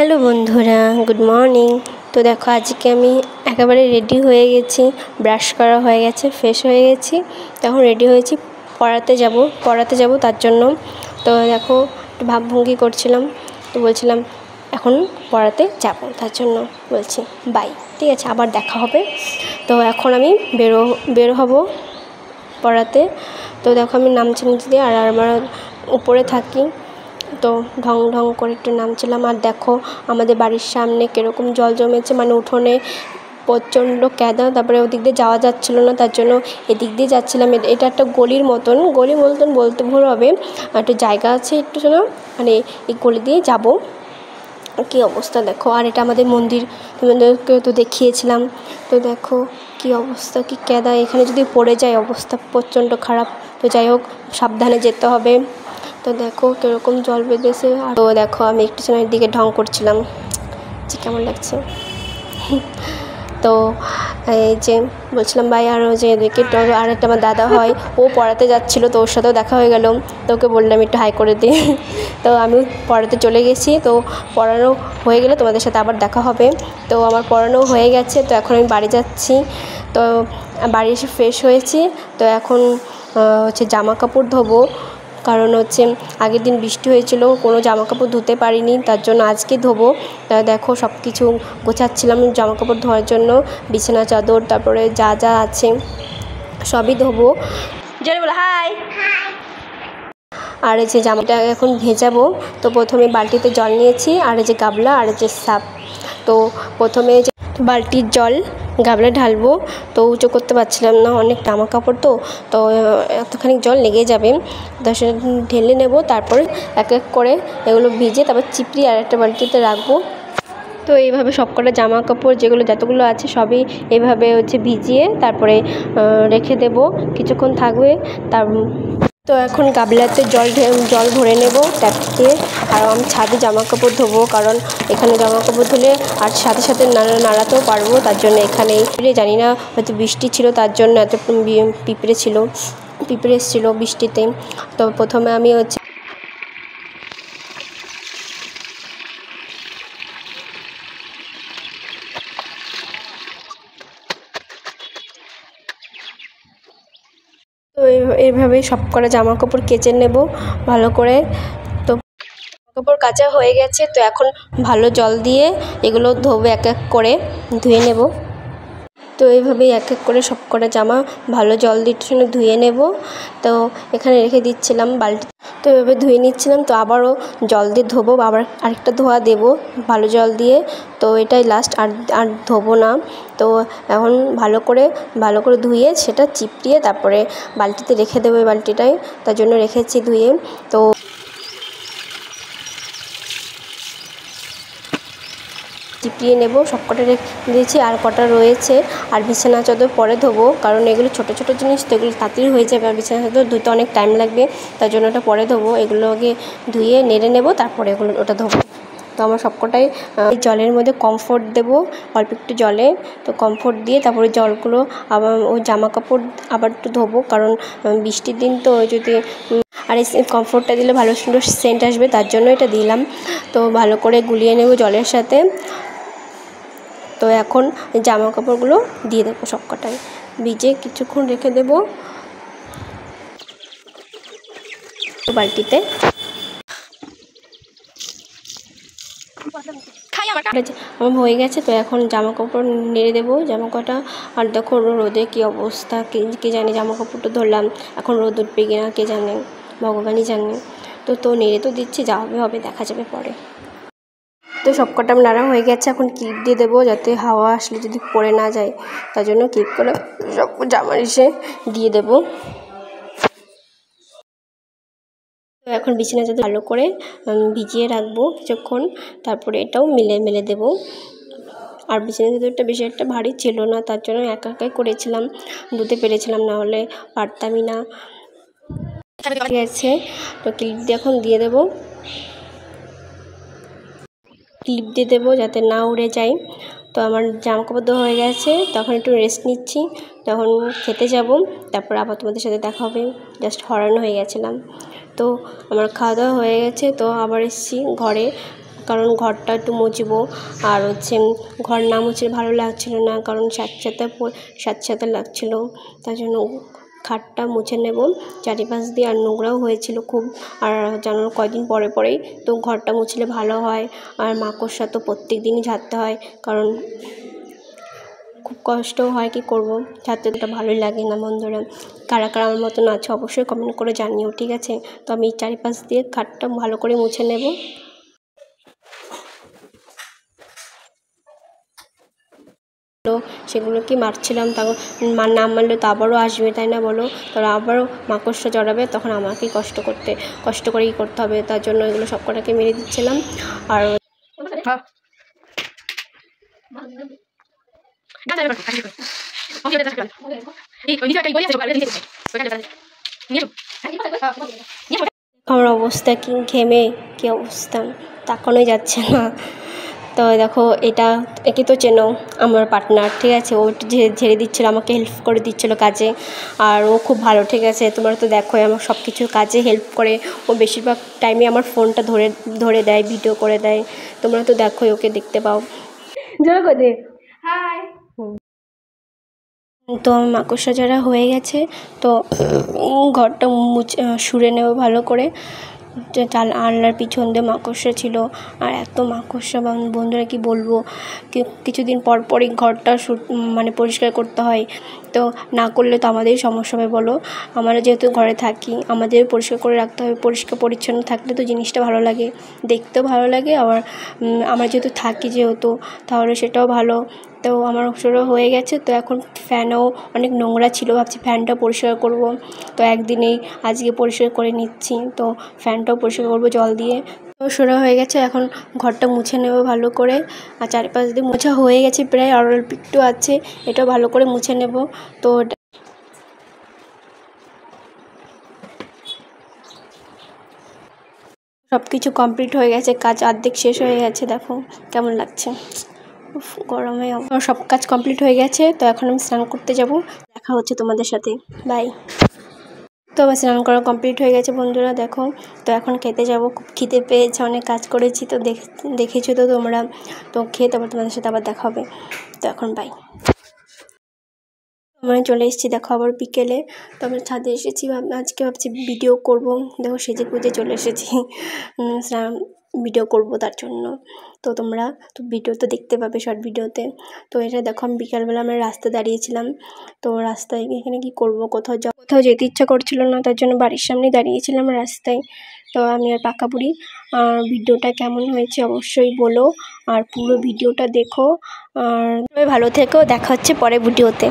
Hello বন্ধুরা, good morning. তো দেখো আজকে আমি একেবারে রেডি হয়ে গেছি, ব্রাশ করা হয়ে গেছে, ফ্রেশ হয়ে গেছি। তখন রেডি হয়েছি, পড়াতে যাব তার জন্য। তো দেখো একটু ভাবভঙ্গি করছিলাম, তো বলছিলাম এখন পড়াতে যাব, তার জন্য বলছি বাই, ঠিক আছে, আবার দেখা হবে। তো এখন আমি বের হব পড়াতে। তো দেখো আমি নামছি নিচে দিয়ে, আর আমরা উপরে থাকি, তো ঢং ঢং করে একটু নামছিলাম। আর দেখো আমাদের বাড়ির সামনে কীরকম জল জমেছে, মানে উঠোনে প্রচণ্ড কাদা। তারপরে ওদিক দিয়ে যাওয়া যাচ্ছিল না, তার জন্য এদিক দিয়ে যাচ্ছিলাম। এটা একটা গলি মতন বলতে ভুল হবে, একটা জায়গা আছে একটু যেন, মানে এই গলি দিয়ে যাব। কী অবস্থা দেখো, আর এটা আমাদের মন্দির, তোমাদেরকে তো দেখিয়েছিলাম। তো দেখো কী অবস্থা, কী কাদা, এখানে যদি পড়ে যায় অবস্থা প্রচণ্ড খারাপ। তো যাই হোক, সাবধানে যেতে হবে। তো দেখো কীরকম জল বেঁধেছে। আর তো দেখো আমি একটু সময়ের দিকে ঢং করছিলাম যে কেমন লাগছে। তো এই যে বলছিলাম ভাই, আর যে এদিকে আর একটা আমার দাদা হয়, ও পড়াতে যাচ্ছিলো, তো ওর সাথেও দেখা হয়ে গেল। তো ওকে বললাম একটু হাই করে দিই। তো আমি পড়াতে চলে গেছি, তো পড়ানো হয়ে গেলে তোমাদের সাথে আবার দেখা হবে। তো আমার পড়ানো হয়ে গেছে, তো এখন আমি বাড়ি যাচ্ছি। তো বাড়ি এসে ফ্রেশ হয়েছি। তো এখন জামা কাপড় ধোবো, কারণ আগের দিন বৃষ্টি হয়েছিল, কোনো জামা কাপড় ধুতে পারিনি, তার জন্য আজকে ধোবো। দেখো সব কিছু গোছাচ্ছিলাম জামা কাপড় ধোয়ার জন্য, বিছানা চাদর, তারপরে যা যা আছে সবই ধোবো। জোরে বলো হাই। আর এই যে জামাটা এখন ভেজাবো, তো প্রথমে বালতিতে জল নিয়েছি, আর এই যে গাবলা, আর এই যে সাপ। তো প্রথমে যে বালতির জল গাবলা ঢালবো, তো উঁচু করতে পারছিলাম না, অনেক জামা কাপড়, তো এতখানি জল লেগে যাবে। তো সেটা ঢেলে নেব, তারপরে এক এক করে এগুলো ভিজে তারপর চিপড়ি আর একটা বালতিতে রাখবো। তো এইভাবে সবকটা জামা কাপড় যতগুলো আছে সবই এইভাবে ভিজিয়ে তারপরে রেখে দেব, কিছুক্ষণ থাকবে। তো এখন গাবলাতে জল ভরে নেব ট্যাপ দিয়ে। আর আমি ছাদে জামা কাপড় ধোবো, কারণ এখানে জামা কাপড় ধুলে আর সাথে সাথে নাড়াতেও পারবো, তার জন্য এখানে জানি না হয়তো বৃষ্টি ছিল, তার জন্য এত পিঁপড়ে এসেছিলো বৃষ্টিতে। তো প্রথমে আমি তো এইভাবেই সব করা জামা কাপড় কেচে নেব ভালো করে। তো কাপড় কাচা হয়ে গেছে, তো এখন ভালো জল দিয়ে এগুলো ধোবো, এক এক করে ধুয়ে নেব। তো এইভাবেই এক এক করে সব কটা জামা ভালো জল দিয়ে ধুয়ে নেব। তো এখানে রেখে দিচ্ছিলাম বালতি, তো এভাবে ধুয়ে নিচ্ছিলাম। তো আবারও জল দিয়ে ধোবো, আবার আরেকটা ধোয়া দেব ভালো জল দিয়ে। তো এটাই লাস্ট, আর ধোবো না। তো এখন ভালো করে ধুয়ে সেটা চিপড়িয়ে তারপরে বালতিতে রেখে দেবো, এই বালতিটাই তার জন্য রেখেছি ধুয়ে। তো চিপিয়ে নেব, সব কটা রেখে দিয়েছি, আর কটা রয়েছে। আর বিছানা চাদর পরে ধোবো, কারণ এগুলো ছোটো ছোটো জিনিস, তো এগুলো তাড়াতাড়ি হয়ে যাবে, আর বিছানা চাদর ধুতে অনেক টাইম লাগবে, তার জন্য ওটা পরে ধোবো। এগুলো আগে ধুয়ে নেড়ে নেব, তারপরে ওটা ধোবো। তো আমার সবকটাই জলের মধ্যে কমফোর্ট দেবো, অল্প একটু জলে। তো কমফোর্ট দিয়ে তারপরে জলগুলো আবার ওই জামা কাপড় আবার একটু ধোবো, কারণ বৃষ্টির দিন তো যদি আর এই কমফোর্টটা দিলে ভালো সুন্দর সেন্ট আসবে, তার জন্য এটা দিলাম। তো ভালো করে গুলিয়ে নেব জলের সাথে। তো এখন জামা কাপড়গুলো দিয়ে দেবো সবকটাই, ভিজে কিছুক্ষণ রেখে দেবো বালতিতে। আমার হয়ে গেছে, তো এখন জামা কাপড় নেড়ে দেবো জামা কটা। আর দেখো রোদে কী অবস্থা, কে জানে, জামা কাপড়টা ধরলাম, এখন রোদ উঠবে কিনা কে জানে, ভগবানই জানে। তো নেড়ে তো দিচ্ছি, যা হবে দেখা যাবে পরে। তো সবকটা নাড়া হয়ে গেছে, এখন ক্লিপ দিয়ে দেবো, যাতে হাওয়া আসলে যদি পড়ে না যায়, তার জন্য ক্লিপ করে সব জামার এসে দিয়ে দেবো। তো এখন বিছানা চাদর ভালো করে ভিজিয়ে রাখবো কিছুক্ষণ, তারপরে এটাও মেলে দেবো। আর বিছানা চাদরটা বেশি একটা ভারী ছিল না, তার জন্য একা একাই করেছিলাম, ধুতে পেরেছিলাম, না হলে পারতামই না। ঠিক আছে, তো ক্লিপ দিয়ে এখন দিয়ে দেবো, ক্লিপ দিয়ে দেবো যাতে না উড়ে যায়। তো আমার জামা কাপড় ধোয়া হয়ে গেছে, তখন একটু রেস্ট নিচ্ছি, তখন খেতে যাব, তারপর আবার তোমাদের সাথে দেখা হবে। জাস্ট হরান হয়ে গেছিলাম। তো আমার খাওয়া দাওয়া হয়ে গেছে, তো আবার এসেছি ঘরে, কারণ ঘরটা একটু মুছবো। আর হচ্ছে ঘর না মুছলে ভালো লাগছিল না, কারণ স্যাঁতস্যাঁতে লাগছিল। তার জন্য খাটটা মুছে নেব চারিপাশ দিয়ে। আর নোংরাও হয়েছিল খুব, আর জানো কয়দিন পরে পরেই তো ঘরটা মুছলে ভালো হয়। আর মাকড়সা তো প্রত্যেক দিনই ঝাড়তে হয়, কারণ খুব কষ্টও হয়, কী করবো, ঝাড়তে তো ভালোই লাগে না। বন্ধুরা, কারা কারা আমার মতন আছে অবশ্যই কমেন্ট করে জানিও, ঠিক আছে? তো আমি চারিপাশ দিয়ে খাটটা ভালো করে মুছে নেব। তো সেগুলোকে মারছিলাম, তখন না মারলে তো আবারও আসবে, তাই না বলো? তারা আবারও মাকড়সা জড়াবে, তখন আমাকেই কষ্ট করেই করতে হবে। তার জন্য এগুলো সব কটাকে মেরে দিচ্ছিলাম। আর আমার অবস্থা কি, ঘেমে কি অবস্থা, তাকানোই যাচ্ছে না। তো দেখো, একে তো চেনো, আমার পার্টনার, ঠিক আছে? ও ঝেড়ে দিচ্ছিলো, আমাকে হেল্প করে দিচ্ছিলো কাজে। আর ও খুব ভালো, ঠিক আছে? তোমরা তো দেখোই আমার সব কিছু কাজে হেল্প করে। ও বেশিরভাগ টাইমে আমার ফোনটা ধরে দেয়, ভিডিও করে দেয়। তোমরা তো দেখোই, ওকে দেখতে পাও। জোর করে হাই। তো আমার মাকড়সা ঝাড়া হয়ে গেছে। তো ঘরটা সুরে নেব ভালো করে। আলনার পিছন দিয়ে মাকড়সা ছিল, আর এত মাকড়সা বন্ধুরা কি বলবো। কিছুদিন পর পরই ঘরটা মানে পরিষ্কার করতে হয়। তো না করলে তো আমাদেরই সমস্যা হবে বলো। আমরা যেহেতু ঘরে থাকি, আমাদের পরিষ্কার করে রাখতে হবে। পরিষ্কার পরিচ্ছন্ন থাকলে তো জিনিসটা ভালো লাগে, দেখতেও ভালো লাগে। আবার আমরা যেহেতু থাকি তাহলে সেটাও ভালো। তো আমার ওসবও হয়ে গেছে। তো এখন ফ্যানও অনেক নোংরা ছিল, ভাবছি ফ্যানটা পরিষ্কার করব। তো আজকে পরিষ্কার করে নিচ্ছি। তো ফ্যানটাও পরিষ্কার করব জল দিয়ে। তো সোরা হয়ে গেছে, এখন ঘরটা মুছে নেব ভালো করে। আর চারিপাশ দিয়ে মোছা হয়ে গেছে প্রায়, আর অল্প একটু আছে, এটাও ভালো করে মুছে নেব। তো সব কিছু কমপ্লিট হয়ে গেছে, কাজ অর্ধেক শেষ হয়ে গেছে। দেখো কেমন লাগছে, গরমে আমার সব কাজ কমপ্লিট হয়ে গেছে। তো এখন আমি স্নান করতে যাব, দেখা হচ্ছে তোমাদের সাথে, বাই। তো আমার স্নান করা কমপ্লিট হয়ে গেছে বন্ধুরা, দেখো। তো এখন খেতে যাব, খুব খিদে পেয়েছে, অনেক কাজ করেছি। তো দেখেছো তো তোমরা। তো খেয়ে তারপর তোমাদের সাথে আবার দেখা হবে। তো এখন বাই। আমি চলে এসেছি, দেখো আবার বিকেলে। তো আমি ছাদে এসেছি, আজকে ভাবছি ভিডিও করব। দেখো সেজে গুজে চলে এসেছি, ভিডিও করব তার জন্য। তো তোমরা তো ভিডিও তো দেখতে পাবে শর্ট ভিডিওতে। তো এটা দেখো, আমি বিকালবেলা আমরা রাস্তায় দাঁড়িয়েছিলাম। তো রাস্তায় এখানে কি করব, কোথাও যেতে ইচ্ছা করছিল না, তার জন্য বাড়ির সামনেই দাঁড়িয়েছিলাম রাস্তায়। তো আমি আর পাকা বুড়ি। ভিডিওটা কেমন হয়েছে অবশ্যই বলো, আর পুরো ভিডিওটা দেখো। আর ভালো থেকো, দেখা হচ্ছে পরের ভিডিওতে।